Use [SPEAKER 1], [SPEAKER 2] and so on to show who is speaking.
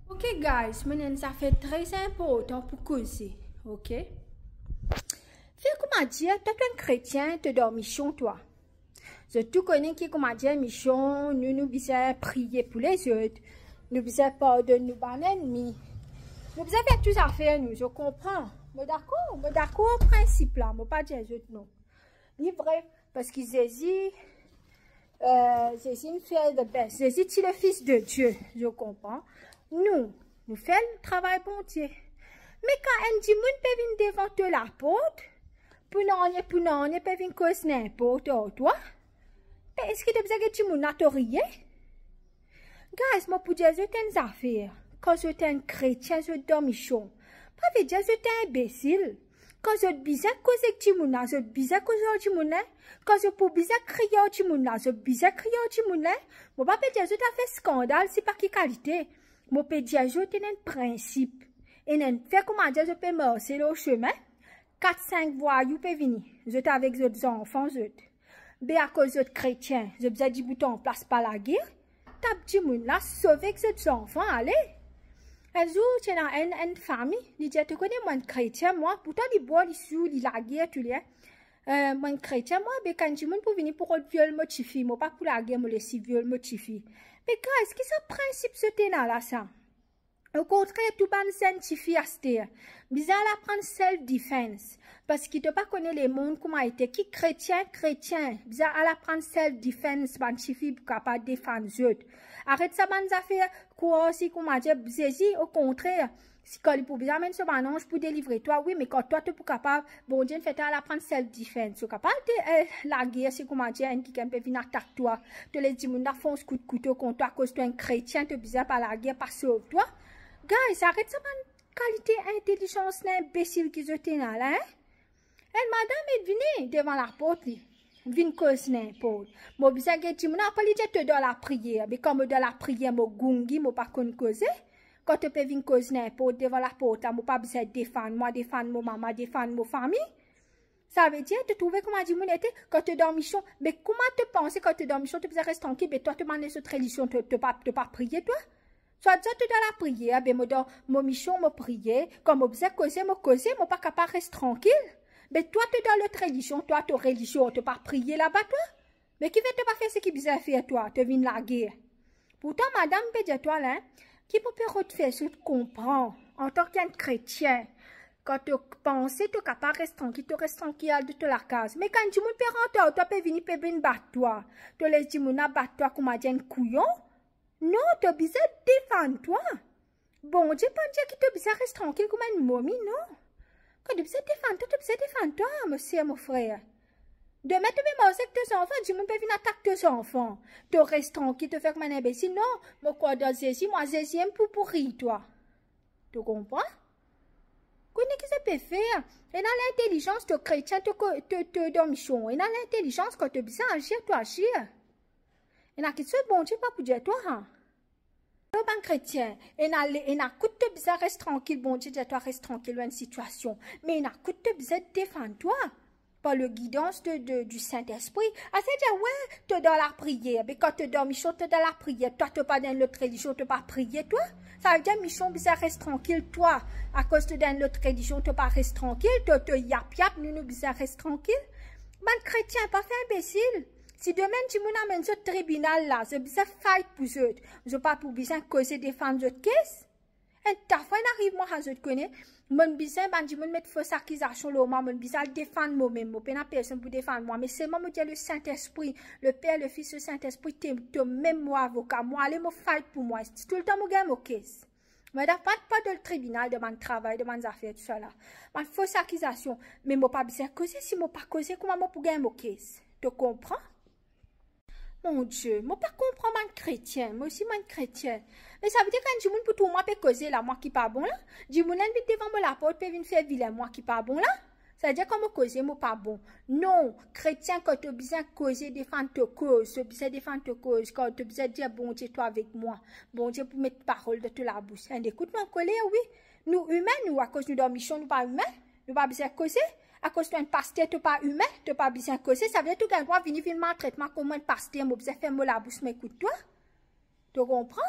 [SPEAKER 1] Ok, guys, maintenant ça fait très important pour causer. Ok? Fais comment dire, toi, tu es un chrétien, tu dors mission, toi. Je tout connais qui, comment dire, mission, nous besoin prier pour les autres. Nous besoin pardonner nos ennemis. Nous besoin faire tout ça faire, nous, je comprends. Mais d'accord, au principe là, mais pas dire les autres, non. C'est vrai, parce qu'ils hésitent. Jésus me fait le best. Jésus est le Fils de Dieu, je comprends. Nous faisons le travail bon Dieu. Mais quand un dimanche peut venir devant toi la porte, pour non, peut venir cause n'importe toi, est-ce que tu as besoin que tu m'as te rier? Guys, moi pour dire que tu une affaire. Quand tu es un chrétien, tu es dormichon. Pas veut dire que tu es imbécile. Quand je bizarre cause tu m'as, je bizarre cause tu m'as. Quand je pour bizarre crier tu m'as, je bizarre crier tu m'as. Moi pas dire que tu as fait scandale, c'est pas qui qualité. Moi peux dire que tu as un principe. Et fait comment dire, je peux marcher au chemin. 4-5 voyous peuvent venir. Je suis avec les enfants, mais à cause de chrétiens, je besoin du bouton en place par la guerre. T'as petit monde là, sauver que ces enfants, allez. Un jour, tu es dans une famille, il dit, tu connais mon chrétien, moi, pourtant, il boit, il sous, il la guerre, tu l'es. Mon chrétien, moi, mais quand tu pour venir pour le viol, motifi, moi, pas pour la guerre, moi, le civil, motifi. Mais, qu'est-ce que c'est le principe, ce ténat là, ça? Au contraire, tout le monde scientifique à ce terre. Bizarre apprendre self-defense. Parce qu'il ne pas connaît les mondes, comment était. Qui chrétien. Bizarre apprendre self-defense, scientifique pour capable défendre les autres. Arrête ça, bonnes affaires. Quoi aussi, comment dire, Jésus, au contraire. Si quand il pour bizarre, même ce ange pour délivrer toi, oui, mais quand toi, tu es pour capable, bon Dieu, fait à apprendre self-defense. Tu es capable de la guerre, c'est comment dire, un qui peut venir attaquer toi. Tu les dis, mon fonce coup de couteau contre toi, à cause tu es un chrétien, tu es bizarre par la guerre, pas sauve toi. Guys, arrête ça, man. Qualité intelligence l'imbécile qui se tient là, hein? Elle, madame, est venue devant la porte, vine cause n'importe. Moi, bisa que tu m'as pas dit te dans la prière, mais comme dans la prière, moi, gungi, moi, pas qu'on cause. Quand tu peux venir cause n'importe devant la porte, moi, pas besoin de défendre moi, défendre mon maman, défendre mon famille. Ça veut dire, tu trouves comment dit mon était, quand tu es dans mission, mais comment tu penses quand tu es dans mission, tu peux rester tranquille, mais toi, tu m'en laisses cette religion, tu pas prier, toi? Soit tu dans la prière, ben moi dans mon mission, moi prier, comme moi besoin causer, moi pas capable rester tranquille. Mais toi tu dans l'autre religion, toi ta religion, tu pas prier là-bas toi. Mais qui veut te pas faire ce qui besoin faire toi, te vient la guerre. Pourtant madame peut dire toi là, qui peut faire ce que tu comprends en tant qu'un chrétien. Quand tu penses, tu es capable de rester tranquille, tu restes tranquille de te la case. Mais quand tu me peux rentrer, tu peux venir battre toi. Tu laisses tu me battre toi comme un couillon. Non, tu as besoin de défendre toi. Bon, Dieu pas dire que tu as besoin de rester tranquille comme une momie, non. Quand tu as besoin de défendre toi, tu as besoin de défendre toi, monsieur, mon frère. Demain, tu peux manger avec tes enfants, tu peux venir attaquer tes enfants. Tu restes tranquille, tu fais comme un imbécile. Non, moi, quoi, dans Jésus, moi, Jésus aime pour pourrir, toi. Tu comprends? Qu'est-ce que ça peut faire? Et dans l'intelligence, tu chrétien, tu dormichon. Et dans l'intelligence, quand tu as besoin d'agir, tu agis. Et dans quelque chose, bon Dieu, pas pour dire toi, hein. Tu es un chrétien. Et n'a coûte te bizarre, reste tranquille, bon Dieu, dis toi, reste tranquille dans une situation. Mais n'a coûte te bizarre, défendre toi. Par le guidance du Saint-Esprit. Ah, c'est-à-dire, ouais, tu es dans la prière. Mais quand tu es dans Michon, tu es dans la prière. Toi, tu n'es pas dans l'autre religion, tu n'es pas prier, toi. Ça veut dire, Michon, bizarre, reste tranquille, toi. À cause de dans l'autre religion, tu n'es pas reste tranquille. Tu te yap, nous, bizarre, reste tranquille. Man, chrétien, pas fait imbécile. Si demain tu m'amènes ce tribunal là, je vais fight pour eux. Je pas pour besoin causer défendre votre caisse. Et ta fois n'arrive moi à je te connais. Mon besoin bandi mon mettre fausse accusation là, mon besoin défendre moi même, moi pas personne pour défendre moi, mais c'est moi me dire le Saint-Esprit, le Père, le Fils, le Saint-Esprit, te même moi avocat, moi aller me fight pour moi. Tout le temps me gagne mon caisse. Mais pas de le tribunal de mon travail, de mon affaires tout ça là. Ma fausse accusation, mais moi pas besoin causer si moi pas causer comment moi pour gagner mon caisse. Tu comprends? Mon Dieu, moi pas comprendre mon chrétien, moi aussi mon chrétien. Mais ça veut dire quand du monde pour tout moi peut causer là, moi qui pas bon là. Du monde vite devant moi la porte peut venir faire vilain, moi qui pas bon là. Ça veut dire comment causer moi pas bon. Non, chrétien quand tu as besoin de causer défendre ta cause, tu as besoin de défendre ta cause, quand tu as besoin de dire bon Dieu toi avec moi. Bon Dieu pour mettre parole de la bouche. Écoute mon colère oui. Nous humains nous à cause nous dormichons nous pas humains, nous pas besoin de causer. À cause d'un pasteur, tu n'es pas humain, tu n'es pas besoin de causer. Ça veut dire que tu as le droit de venir faire un traitement comme un pasteur, mais besoin de faire la bouche, mais écoute-toi. Tu comprends?